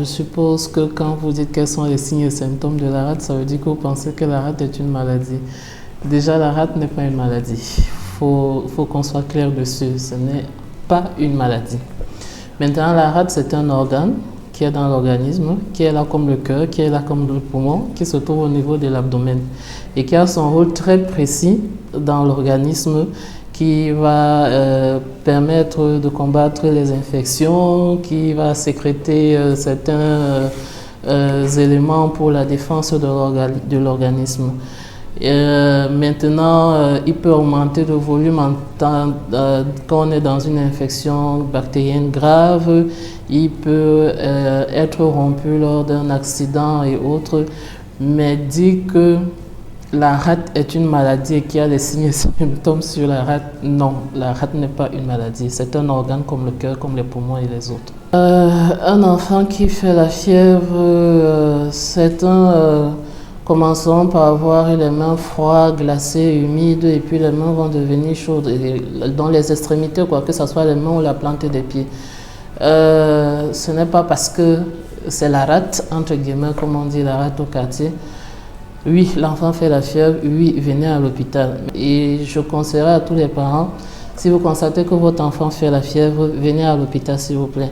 je suppose que quand vous dites quels sont les signes et symptômes de la rate, ça veut dire que vous pensez que la rate est une maladie. Déjà, la rate n'est pas une maladie. Faut qu'on soit clair dessus. Ce n'est pas une maladie. Maintenant, la rate, c'est un organe qui est dans l'organisme, qui est là comme le cœur, qui est là comme le poumon, qui se trouve au niveau de l'abdomen et qui a son rôle très précis dans l'organisme qui va permettre de combattre les infections, qui va sécréter certains éléments pour la défense de l'organisme. Maintenant, il peut augmenter de volume quand on est dans une infection bactérienne grave, il peut être rompu lors d'un accident et autres, mais dire que la rate est une maladie et qu'il y a des signes et symptômes sur la rate, non, la rate n'est pas une maladie, c'est un organe comme le cœur, comme les poumons et les autres. Un enfant qui fait la fièvre, commençons par avoir les mains froides, glacées, humides, et puis les mains vont devenir chaudes, dans les extrémités, quoi, que ce soit les mains ou la plante des pieds. Ce n'est pas parce que c'est la rate, entre guillemets, comme on dit, la rate au quartier. Oui, l'enfant fait la fièvre, oui, venez à l'hôpital. Et je conseillerais à tous les parents, si vous constatez que votre enfant fait la fièvre, venez à l'hôpital, s'il vous plaît.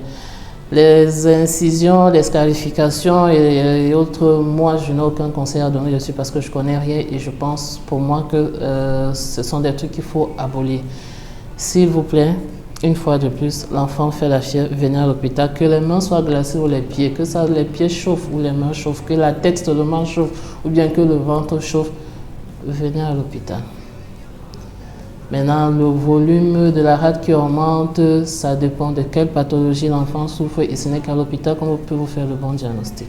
Les incisions, les scarifications et autres, moi, je n'ai aucun conseil à donner dessus parce que je ne connais rien et je pense pour moi que ce sont des trucs qu'il faut abolir. S'il vous plaît, une fois de plus, l'enfant fait la fièvre, venez à l'hôpital, que les mains soient glacées ou les pieds, que ça, les pieds chauffent ou les mains chauffent, que la tête seulement chauffe ou bien que le ventre chauffe, venez à l'hôpital. Maintenant, le volume de la rate qui augmente, ça dépend de quelle pathologie l'enfant souffre et ce n'est qu'à l'hôpital qu'on peut vous faire le bon diagnostic.